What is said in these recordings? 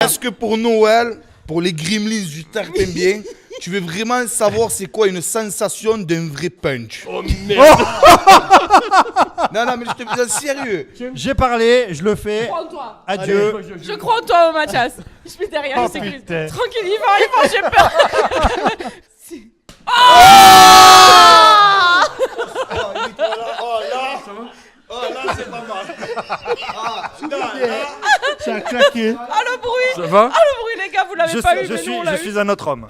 Est-ce que pour Noël, pour les gremlins du Tarpin bien, tu veux vraiment savoir c'est quoi une sensation d'un vrai punch? Oh merde. Non, mais je te dis sérieux. J'ai parlé, je le fais. Je crois en toi. Adieu. Allez, je crois en toi, Mathias. Je suis derrière, Oh, je sécurise. putain. Tranquille, Yvan, j'ai peur. Là, c'est pas mal. Ça a claqué. Ah, le bruit. Ça va? Ah, le bruit, les gars, vous l'avez pas eu, mais nous, on l'a Je eu. suis un autre homme.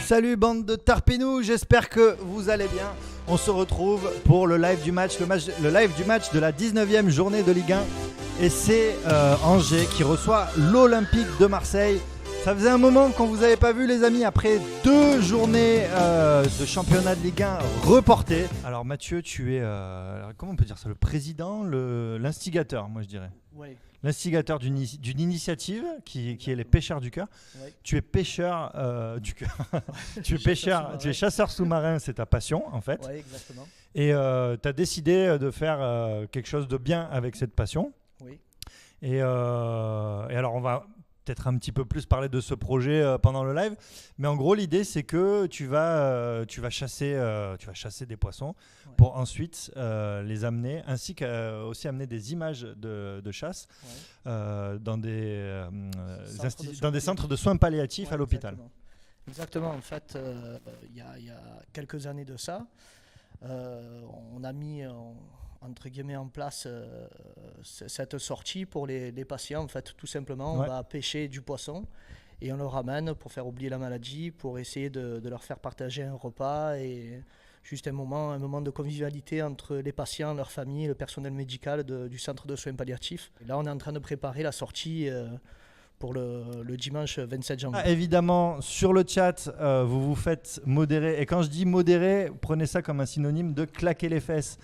Salut bande de tarpinous, j'espère que vous allez bien. On se retrouve pour le live du match, le live du match de la 19e journée de Ligue 1. Et c'est Angers qui reçoit l'Olympique de Marseille. Ça faisait un moment qu'on vous avait pas vu les amis, après 2 journées de championnat de Ligue 1 reportées. Alors Mathieu, tu es, comment on peut dire ça, le président, l'instigateur, moi je dirais. Oui. L'instigateur d'une initiative qui est les pêcheurs du cœur. Oui. Tu es pêcheur du cœur. Tu es pêcheur, tu es chasseur sous-marin, c'est ta passion en fait. Oui, exactement. Et tu as décidé de faire quelque chose de bien avec cette passion. Oui. Et alors on va peut-être un petit peu plus parler de ce projet pendant le live, mais en gros l'idée c'est que tu vas chasser des poissons pour ensuite les amener, ainsi qu'aussi amener des images de chasse dans des centres de soins palliatifs à l'hôpital. Exactement. En fait, il y a quelques années de ça, on a mis entre guillemets en place cette sortie pour les patients. En fait, tout simplement, on va pêcher du poisson et on le ramène pour faire oublier la maladie, pour essayer de leur faire partager un repas et juste un moment de convivialité entre les patients, leur famille, le personnel médical du centre de soins palliatifs. Et là, on est en train de préparer la sortie pour le dimanche 27 janvier. Évidemment, sur le chat, vous vous faites modérer. Et quand je dis modérer, prenez ça comme un synonyme de claquer les fesses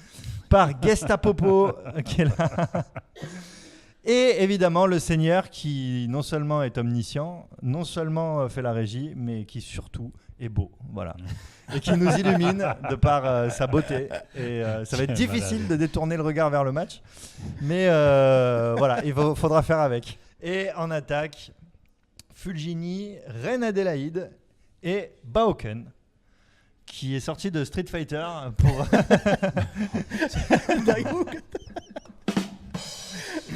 par Gestapopo qui est là. Et évidemment, le Seigneur qui non seulement est omniscient, non seulement fait la régie, mais qui surtout est beau. Voilà. Et qui nous illumine de par sa beauté. Et ça va être difficile de détourner le regard vers le match. Mais voilà, il faudra faire avec. Et en attaque, Fulgini, Reine Adélaïde et Baoken, qui est sorti de Street Fighter pour...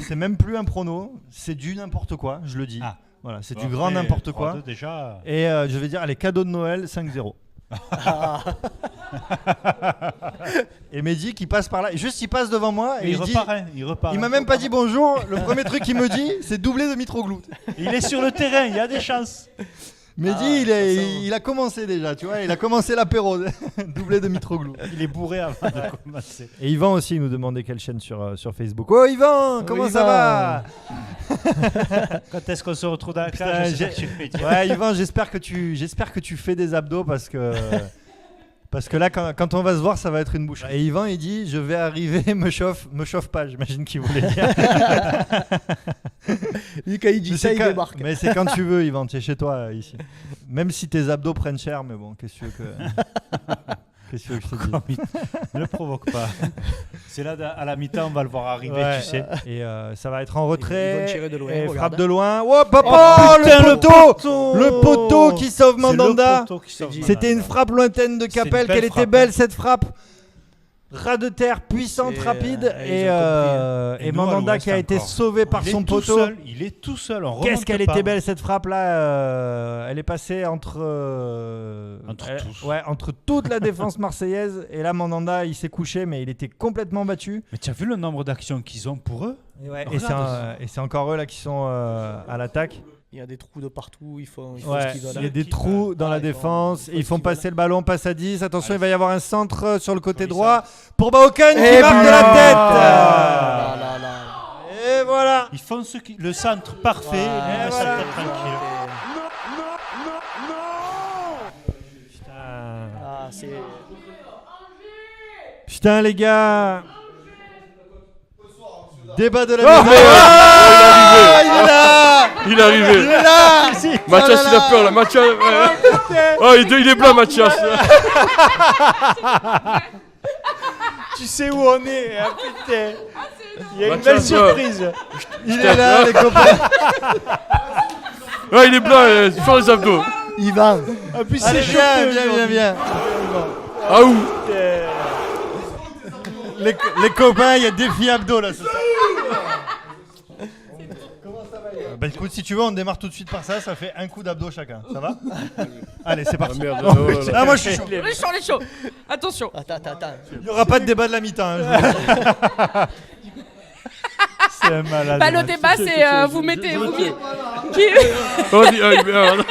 C'est même plus un prono, c'est du n'importe quoi, je le dis. Ah. Voilà, c'est du grand n'importe quoi. Déjà... Et je vais dire, allez, cadeau de Noël, 5-0. Et Mehdi qui passe par là, juste il passe devant moi et il repart. Il m'a même pas dit bonjour. Le premier truc qu'il me dit, c'est doublé de Mitroglou. Il est sur le terrain, il y a des chances. Mehdi, il a commencé déjà, tu vois, il a commencé l'apéro, doublé de Mitroglou. Il est bourré avant de commencer. Et Yvan aussi nous demandait quelle chaîne sur Facebook. Oh Yvan, comment ça va? Quand est-ce qu'on se retrouve dans la classe? Ouais Yvan, j'espère que tu fais des abdos parce que là quand on va se voir ça va être une bouche. Et Yvan il dit je vais arriver, me chauffe pas, j'imagine qu'il voulait dire. Lui quand il dit ça il débarque. Mais c'est quand tu veux Yvan, tu es chez toi ici. Même si tes abdos prennent cher, mais bon, qu'est-ce que tu veux que... Qu'est-ce que je te dis? Ne le provoque pas. C'est là, à la mi-temps, on va le voir arriver, tu sais. Et ça va être en retrait. Ils vont tirer de loin, et regarde. frappe de loin. Oh, papa, le poteau qui sauve Mandanda. C'était une frappe lointaine de Capel. Quelle était belle cette frappe. Ras de terre, puissante, rapide. Et Mandanda qui a été sauvé par son poteau. Il est tout seul. Qu'est-ce qu'elle était belle cette frappe là. Elle est passée entre toute la défense marseillaise. Et là Mandanda il s'est couché mais il était complètement battu. Mais tu as vu le nombre d'actions qu'ils ont pour eux? Et c'est encore eux là qui sont à l'attaque. Il y a des trous de partout, il faut ce qu'ils veulent. Il y a des trous dans la défense, ils font passer le ballon, passe à 10, attention il va y avoir un centre sur le côté droit pour Baoken qui marque de la tête. Et voilà. Ils font le centre parfait, et le centre tranquille. Putain les gars. Débat de la Il est arrivé. Mathias il a peur là. Mathias. Oh il est blanc Mathias. Tu sais où on est, hein, putain. Il y a une Mathias, belle surprise. Il est là, les copains. Ouais, il est blanc, fais les abdos. Yvan. En plus, Allez, c'est viens, viens. Ah où Les copains, il y a défi abdos là ce soir. Bah écoute, si tu veux, on démarre tout de suite par ça. Ça fait un coup d'abdos chacun. Ça va? Allez, c'est parti. Merde, oh là là. Ah, moi je suis chaud. Les chaud. Attention. Attends. Il n'y aura pas de débat de la mi-temps. Hein, je vous le dis. C'est un malade. Bah, le Max. débat, c'est vous mettez. Qui... Oh, dis, ah, merde.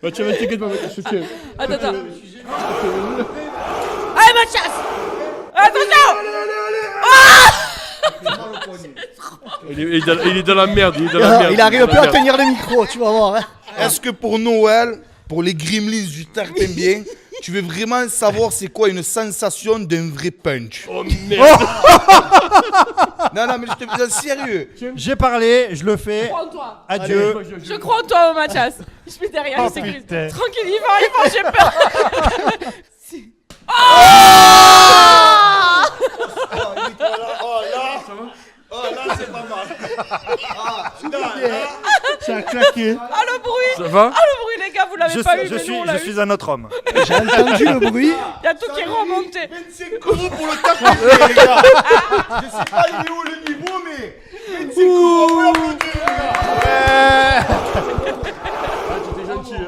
Bah, tu vas t'inquiète pas, je te tiens. Attends. Allez, Mathias. Attention. Il est dans la merde, il est dans la merde. Il arrive plus à tenir le micro, tu vas voir. Hein. Est-ce que pour Noël, pour les Gremlins du Tarpin Bien, tu veux vraiment savoir c'est quoi une sensation d'un vrai punch? Oh merde. Non, mais je te fais sérieux. J'ai parlé, je le fais. Je crois en toi. Adieu. Je crois en toi, Mathias. Je suis derrière, Oh, je sécurise. putain. Tranquille, Yvan, j'ai peur. Là, c'est pas mal. Ça a claqué. Ah, le bruit. Ça va? Ah, le bruit, les gars, vous l'avez pas eu, mais nous, on l'a eu. suis un autre homme. J'ai entendu le bruit. Il y a tout qui est remonté. 25 euros pour le Tarpin Bien, les gars. Je sais pas il est où le niveau, mais 25 euros pour l'applaudir, les gars.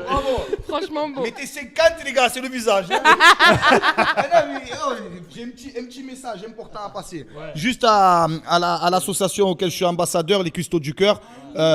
Bravo. Franchement, beau. Mettez 50, les gars, c'est le visage. Hein. Ah non, mais, j'ai un petit message important à passer. Juste à l'association auquel je suis ambassadeur, les Custos du Cœur.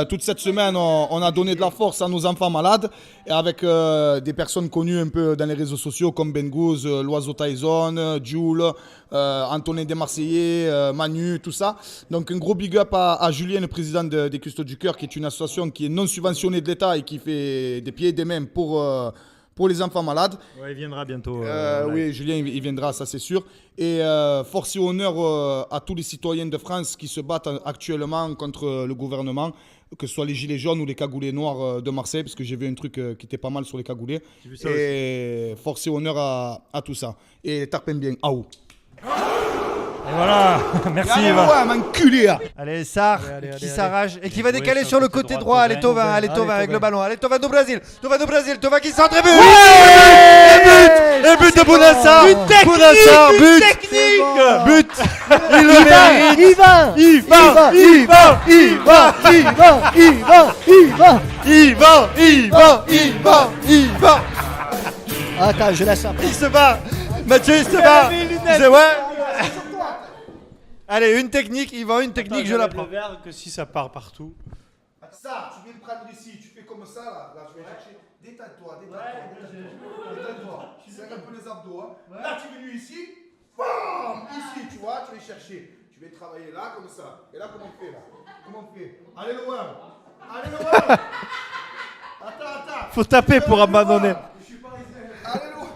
Toute cette semaine, on a donné de la force à nos enfants malades. Et avec des personnes connues un peu dans les réseaux sociaux comme Ben Gouz, Loiseau Tyson, Jules, Antonin Desmarseillais, Manu, tout ça. Donc un gros big up à Julien, le président des Custos du Cœur, qui est une association qui est non subventionnée de l'État et qui fait des pieds et des mains pour les enfants malades. Ouais, il viendra bientôt. Oui, Julien, il viendra, ça c'est sûr. Et force et honneur à tous les citoyens de France qui se battent actuellement contre le gouvernement, que ce soit les gilets jaunes ou les cagoulés noirs de Marseille, parce que j'ai vu un truc qui était pas mal sur les cagoulés. Et force et honneur à tout ça. Et Tarpin Bien, aou. Et voilà. Merci Allez, Yvan. ouais, m'enculé, hein. Allez, Sarr, Allez, qui allez. s'arrache et qui va Oui, décaler sur sur le le côté côté droit, droit. Allez, Thauvin. Thauvin, allez, Allez, Thauvin avec Thauvin. le ballon. Allez, Thauvin du Brésil. Thauvin qui centre et but. Et but de Bounassar. Bounassar, but. But. Il le mérite. Yvan. Attends, je laisse après. Il se bat. Mathieu, il se bat. C'est ouais. Allez, une technique, Yvan, une technique, je la prends. Le verre que si ça part partout. Ça, tu viens le prendre ici, tu fais comme ça, là je vais chercher. Détends-toi. Tu serres un peu les abdos. Hein. Là, tu es venu ici, bam, ici, tu vois, tu vas chercher. Tu vas travailler là, comme ça. Et là, comment on fait, là? Comment on fait? Allez, loin. Attends. Faut taper pour abandonner. Je suis parisien. Allez, loin.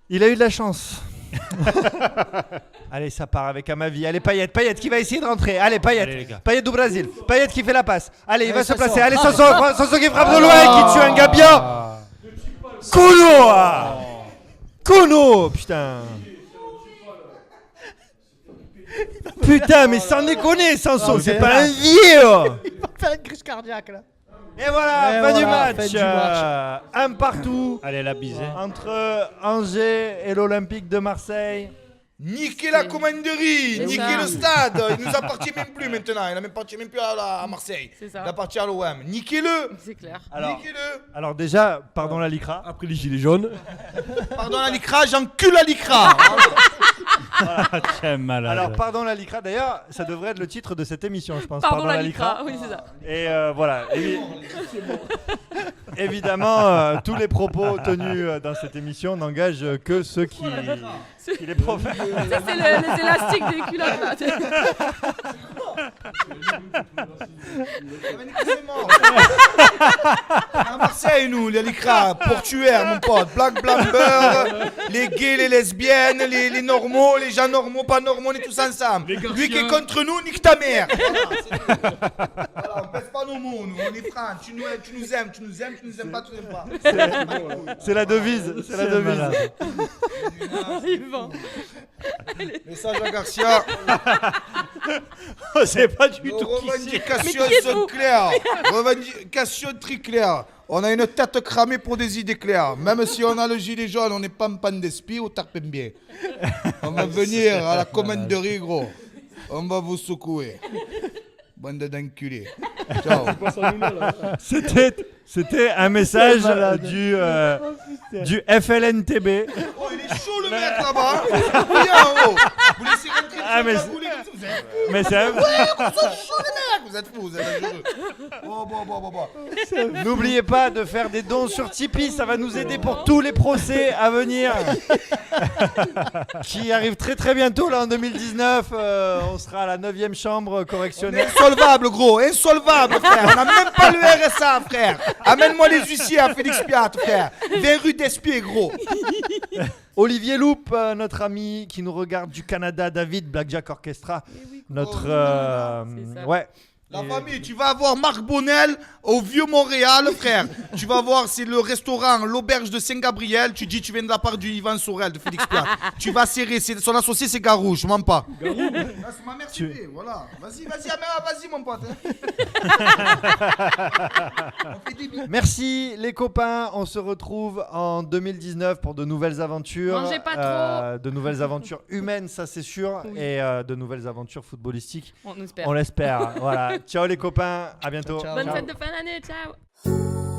Il a eu de la chance. Allez, ça part avec Amavi. Allez, Payet qui va essayer de rentrer. Allez, Allez, les gars. Payet du Brésil. Payet qui fait la passe. Allez, il va se Sanson. placer. Allez, Sanson qui frappe de loin et qui tue un gars bien. Kuno, putain. Putain, mais sans déconner, Sanson, c'est pas un vieux. Il va faire une crise cardiaque là. Et voilà, Et fin du voilà, match. fin du match. Un partout Allez, la bise. Hein. entre Angers et l'Olympique de Marseille. Niquer la commanderie, C'est niquer ça. le stade. Il nous appartient même plus maintenant. Il n'appartient même plus à Marseille. C'est ça. Il appartient à l'OM. Niquez-le. C'est clair. Niquez-le. Alors déjà, pardon la Lycra. Après les gilets jaunes. Pardon la Lycra, j'encule la Lycra. Tiens, malade. Alors pardon la Lycra. D'ailleurs, ça devrait être le titre de cette émission, je pense. Pardon la Lycra. Oui, c'est ça. Et voilà. Évidemment, tous les propos tenus dans cette émission n'engagent que ceux qui les profèrent. Ça, c'est les élastiques des culottes, là. C'est mort. À Marseille, nous, les Lycra, portuaire, mon pote. Black Blamber, les gays, les lesbiennes, les normaux, les gens normaux, pas normaux, on est tous ensemble. Lui qui est contre nous, nique ta mère. Voilà, on pèse pas nos nos mots, nous, on est francs. Tu nous aimes, tu nous aimes pas, tu nous aimes pas. C'est la devise. C'est la devise. Il vend. Message à Garcia. On sait pas du Nos tout qui c'est. revendications Mais qui sont êtes-vous claires. Revendications très claires. On a une tête cramée pour des idées claires. Même si on a le gilet jaune, on n'est pas en panne d'esprit ou tarpem bien. On va venir à la commanderie, gros. On va vous secouer. Bande d'enculés. Ciao. C'était un message du FLNTB. Oh, il est chaud le mec là-bas. Viens, oh. Vous laissez rentrer Ah, mais le c'est- boulet comme ça, vous êtes Mais c'est Vous êtes fous, vous êtes dangereux. Bon. N'oubliez pas de faire des dons sur Tipeee, ça va nous aider pour tous les procès à venir qui arrivent très très bientôt là en 2019. On sera à la 9e chambre correctionnelle. Insolvable, gros, insolvable, frère. On n'a même pas le RSA, frère. Amène-moi les huissiers à Félix Piat, frère. 20 rue d'Espier, gros. Olivier Loup, notre ami qui nous regarde du Canada, David, Blackjack Orchestra, notre c'est ça. ouais. La famille, tu vas avoir Marc Bonnel au Vieux-Montréal, frère. Tu vas voir, c'est le restaurant, l'auberge de Saint-Gabriel. Tu dis, tu viens de la part du Yvan Sorel, de Félix Piat. Tu vas serrer, son associé, c'est Garou, je mens pas. Garou c'est ma mère, voilà. Vas-y, vas-y, mon pote. On fait des billes. Merci les copains, on se retrouve en 2019 pour de nouvelles aventures. Mangez pas de nouvelles aventures humaines, ça c'est sûr, et de nouvelles aventures footballistiques. On espère. On l'espère. Voilà. Ciao les copains, à bientôt. Ciao. Bonne Ciao. fête de fin d'année, ciao.